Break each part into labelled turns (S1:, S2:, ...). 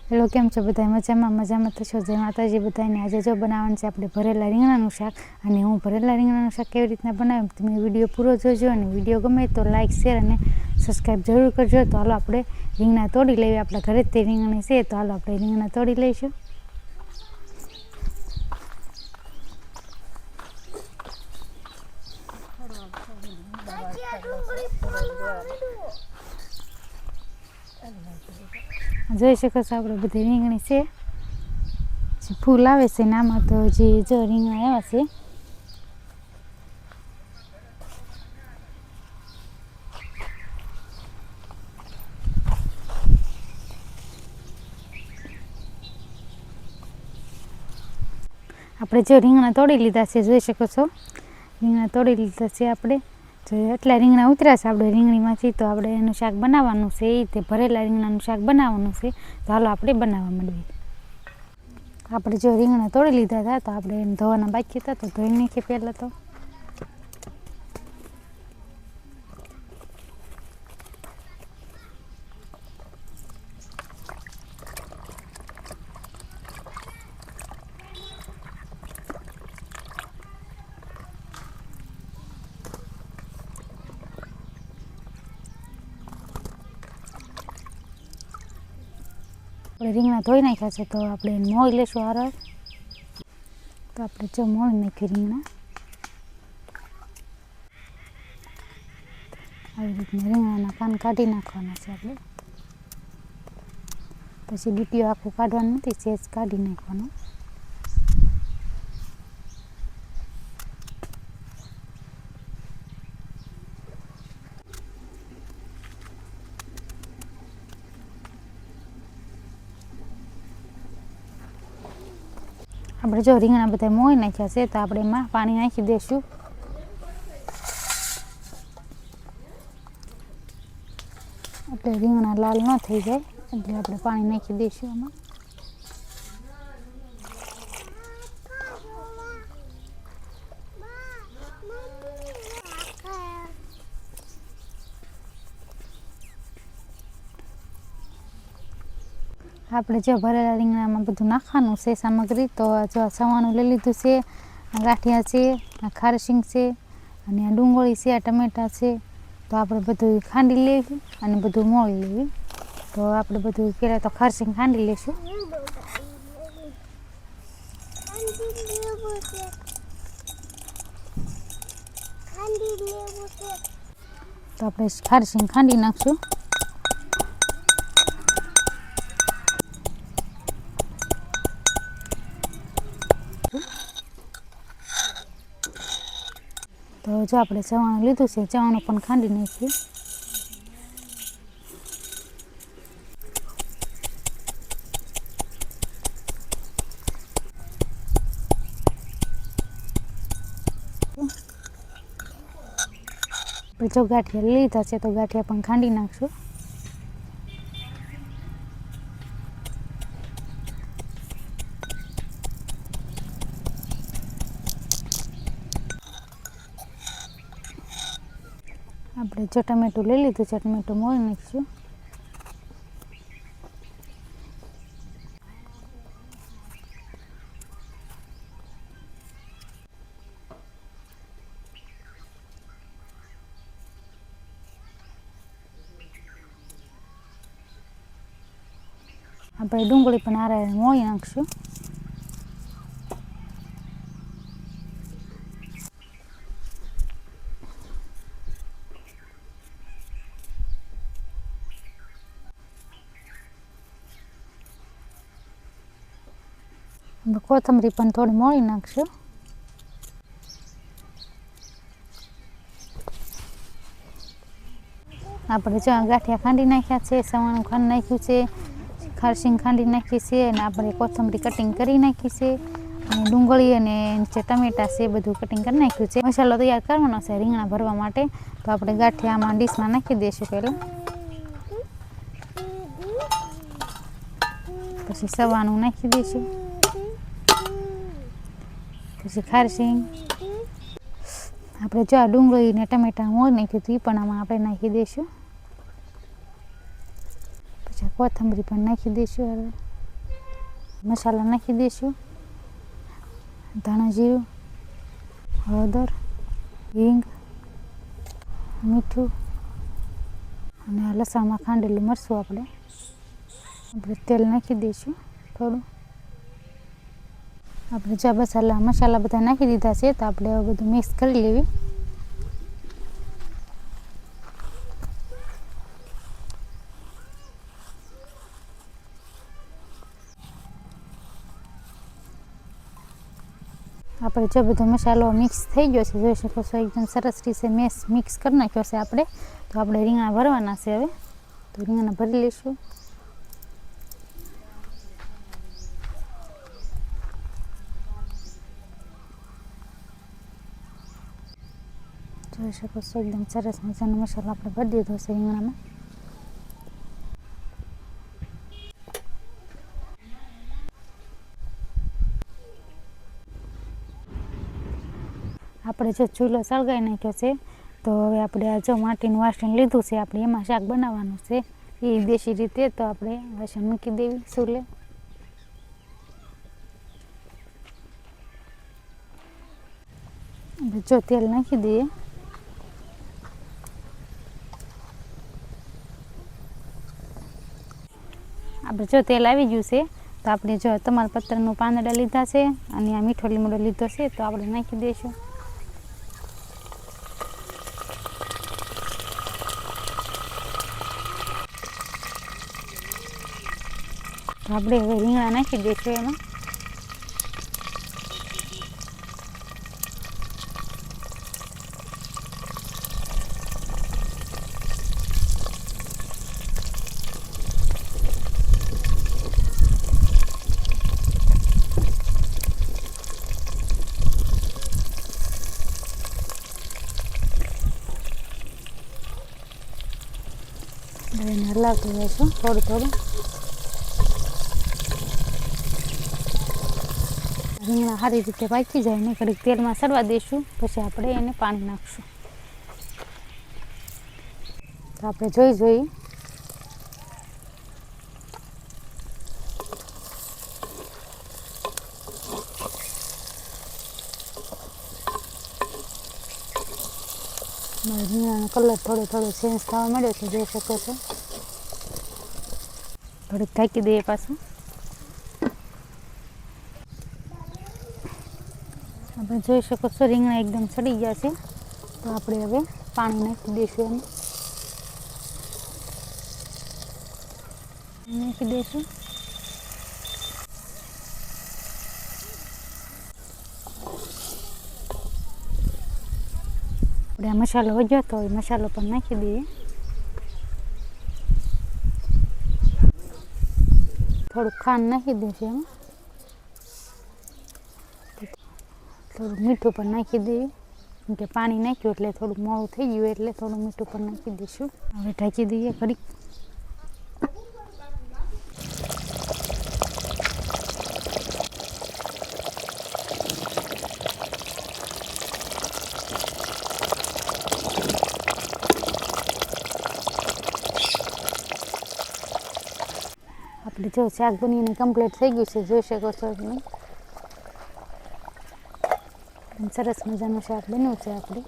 S1: Hello, કેમ છો બધા? મજામાં તો છો? જય માતાજી બધાને. આજે જો બનાવવાનું છે આપણે ભરેલા રીંગણાનું શાક. અને હું ભરેલા રીંગણાનું શાક કેવી રીતના બનાવ્યું તમે વિડીયો પૂરો જોજો. અને વિડીયો ગમે તો લાઇક, શેર અને સબસ્ક્રાઈબ જરૂર કરજો. તો હાલો આપણે રીંગણા તોડી લઈએ. આપણા ઘરે જ તે રીંગણી છે, તો હાલો આપણે રીંગણા તોડી લઈશું. જોઈ શકો છો આપણે બધી રીંગણી છે, જે ફૂલ આવે છે ને આમાં તો જે જો રીંગણા આવ્યા છે. આપણે જો રીંગણા તોડી લીધા છે, જોઈ શકો છો રીંગણા તોડી લીધા છે. આપણે જો એટલા રીંગણા ઉતર્યા છે આપણે રીંગણીમાંથી, તો આપણે એનું શાક બનાવવાનું છે. એ રીતે ભરેલા રીંગણાનું શાક બનાવવાનું છે. તો હાલો આપણે બનાવવા માંડીએ. આપણે જો રીંગણા તોડી લીધા હતા, તો આપણે એને ધોવાના બાકી હતા, તો ધોઈ નાખીએ પહેલાં તો. આપણે રીંગણા ધોઈ નાખ્યા છે, તો આપણે એને મોળી લઈશું હારો. તો આપણે જો મોળી નાખીએ રીંગણા. આવી રીતના રીંગણાના પાન કાઢી નાખવાના છે આપણે. પછી ડીટીઓ આખું કાઢવાનું નથી, સેજ કાઢી નાખવાનું. આપણે જો રીંગણા બધા મોળી નાખ્યા છે, તો આપણે એમાં પાણી નાખી દઈશું. એટલે રીંગણા લાલ ન થઈ જાય, એટલે આપણે પાણી નાખી દઈશું આમાં. આપણે જો ભરેલા રીંગણામાં બધું નાખવાનું છે સામગ્રી. તો જો સવાણું લઈ લીધું છે, ગાંઠિયા છે, ખારશીંગ છે, અને આ ડુંગળી છે, આ ટમેટાં છે. તો આપણે બધું ખાંડી લેવી અને બધું મોળી લેવી. તો આપણે બધું પહેલાં તો ખારશીંગ ખાંડી લઈશું. તો આપણે ખારશીંગ ખાંડી નાખશું. તો જો આપણે ચવાણું લીધું છે, ચવાણું પણ ખાંડી નાખીએ. આપણે જો ગાંઠિયા લીધા છે, તો ગાંઠિયા પણ ખાંડી નાખશું. આપણે જો ટમેટું લઈ લીધું છે, ટમેટું મોળી નાખીશું. આપણે ડુંગળી પણ આરે મોળી નાખશું. કોથમરી પણ થોડી મોળી નાખશું. આપણે જો ગાંઠિયા ખાંડી નાખ્યા છે, સવાણું ખાંડી નાખ્યું છે, ખારશીંગ ખાંડી નાખી છે, અને આપણે કોથમરી કટિંગ કરી નાખી છે, અને ડુંગળી અને જે ટમેટાં છે બધું કટિંગ કરી નાખ્યું છે. મસાલો તૈયાર કરવાનો છે રીંગણા ભરવા માટે. તો આપણે ગાંઠિયામાં ડીશમાં નાખી દઈશું પહેલાં. પછી સવાણું નાખી દઈશું. પછી ખારશીંગ. આપણે જો આ ડુંગળી ને ટમેટાં મોળી નાખ્યું હતું, એ પણ આમાં આપણે નાખી દઈશું. પછી કોથમરી પણ નાખી દઈશું. હવે મસાલા નાખી દઈશું. ધાણા જીરું, હળદર, હિંગ, મીઠું અને આ લસણમાં ખાંડેલું મરચું આપણે તેલ નાખી દઈશું થોડું. આપણે જે મસાલા બધા નાખી દીધા છે તો આપણે હવે બધું મિક્સ કરી લેવી. આપણે જે બધો મસાલો મિક્સ થઈ ગયો છે, જોઈ શકો છો એકદમ સરસ રીતે મિક્સ કરી નાખ્યો છે આપણે. તો આપણે રીંગણા ભરવાના છે હવે. તો રીંગણા ભરી લઈશું. જોઈ શકો છો એકદમ સરસ મજાનો મસાલો આપણે ભરી દીધો છે રીંગણામાં. આપણે જો ચૂલો સળગાવી નાખ્યો છે તો હવે આપણે આ જો માટીનું વાસણ લીધું છે, આપણે એમાં શાક બનાવવાનું છે એ દેશી રીતે. તો આપણે વાસણ મૂકી દેવી ચૂલે. જો તેલ નાખી દઈએ. આપણે જો તેલ આવી ગયું છે તો આપણે જો તમાલપત્રનું પાંદડા લીધા છે અને આ મીઠો લીમડો લીધો છે તો આપણે નાખી દઈશું. તો આપણે હવે રીંગણા નાખી દઈશું એમાં. એને હલાવતું રહીશું થોડું થોડું. રીંગણા સારી રીતે પાકી જાય ને ઘડીક તેલમાં સડવા દઈશું, પછી આપણે એને પાણી નાખશું. તો આપણે જોઈ રીંગણાનો કલર થોડો ચેન્જ થવા મળ્યો છે, જોઈ શકો છો. થોડીક ઢાંકી દઈએ પાછું. આપણે જોઈ શકો છો રીંગણા એકદમ સડી ગયા છે. તો આપણે હવે પાણી નાખી દઈશું નાખી દઈશું. આપણે આ મસાલો વધ્યો તો એ મસાલો પણ નાખી દઈએ. થોડુંક ખાંડ નાખી દઈશું એમાં. થોડું મીઠું પણ નાખી દઈએ, કેમ કે પાણી નાખ્યું એટલે થોડું મોળું થઈ ગયું એટલે થોડું મીઠું પણ નાખી દઈશું. હવે ઢાંકી દઈએ ઘડીક. આપણે જો શાક બનીને કમ્પ્લીટ થઈ ગયું છે, જોઈ શકો છો તમે. સરસ મજાનું શાક બન્યું છે આપણે.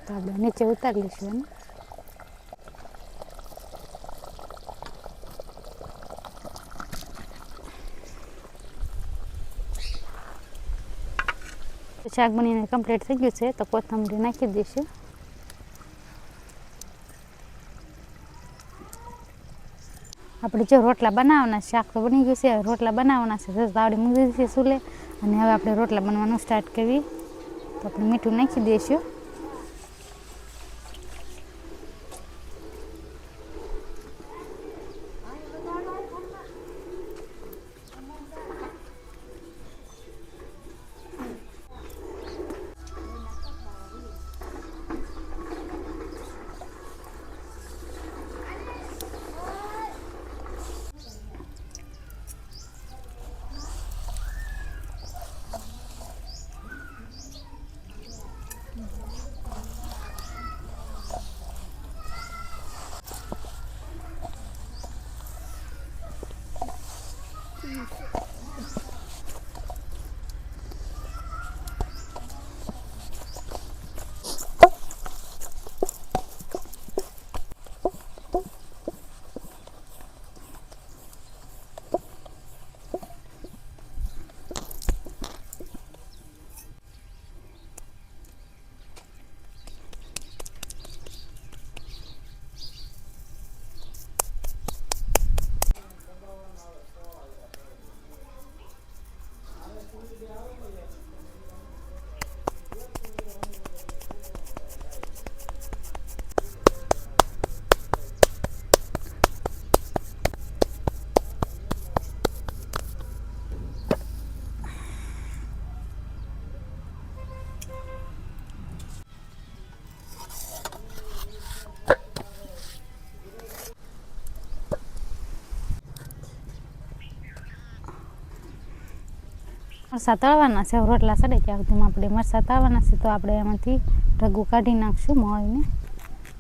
S1: તો આપણે નીચે ઉતારી લઈશું એને. શાક બનીને કમ્પ્લીટ થઈ ગયું છે તો કોથમરી નાખી દઈશું. આપણે જો રોટલા બનાવવાના, શાક તો બની ગયું છે, રોટલા બનાવવાના છે. તો તાવડી મૂકી દીધી છે ચૂલે અને હવે આપણે રોટલા બનવાનું સ્ટાર્ટ કરવી. તો આપણે મીઠું નાખી દઈશું. મરચાં તળવાના છે, રોટલા સડે ત્યાં સુધીમાં આપણે મરચાં તળવાના છે. તો આપણે એમાંથી ઢગું કાઢી નાખશું મોળીને,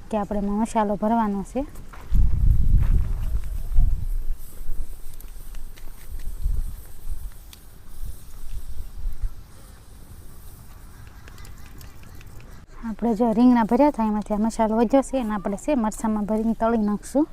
S1: કે આપણે એમાં મસાલો ભરવાનો છે. આપણે જો રીંગણા ભર્યા હતા એમાંથી આ મસાલો વધ્યો છે અને આપણે છે મરચાંમાં ભરીને તળી નાખશું.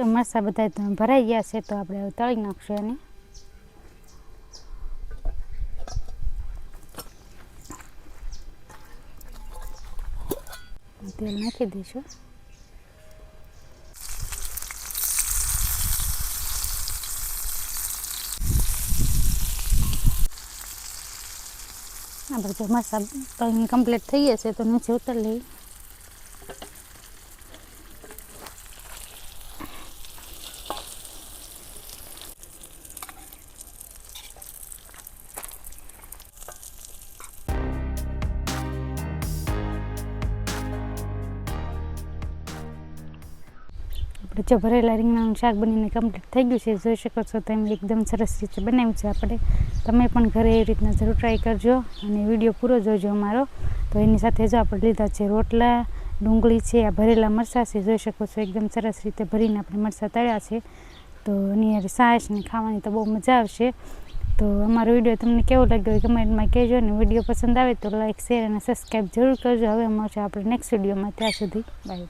S1: મરચાં બધા ભરાઈ ગયા છે તો આપણે હવે તળી નાખશું એને. તેલ નાખી દઈશું. આપણે જો મરચાં તળીને કમ્પ્લીટ થઈ ગયા છે તો નીચે ઉતારી લઈએ. જો ભરેલા રીંગણાનું શાક બનીને કમ્પ્લીટ થઈ ગયું છે, જોઈ શકો છો તમે એકદમ સરસ રીતે બનાવ્યું છે આપણે. તમે પણ ઘરે એવી રીતના જરૂર ટ્રાય કરજો અને વિડીયો પૂરો જોજો અમારો. તો એની સાથે જો આપણે લીધા છે રોટલા, ડુંગળી છે, આ ભરેલા મરચાં છે, જોઈ શકો છો એકદમ સરસ રીતે ભરીને આપણે મરચાં તળ્યા છે. તો એની યાર છાશને ખાવાની તો બહુ મજા આવશે. તો અમારો વિડીયો તમને કેવો લાગ્યો એ કમેન્ટમાં કહેજો, અને વિડીયો પસંદ આવે તો લાઈક, શેર અને સબસ્ક્રાઈબ જરૂર કરજો. હવે મળશે આપણે નેક્સ્ટ વિડીયોમાં. ત્યાં સુધી બાય.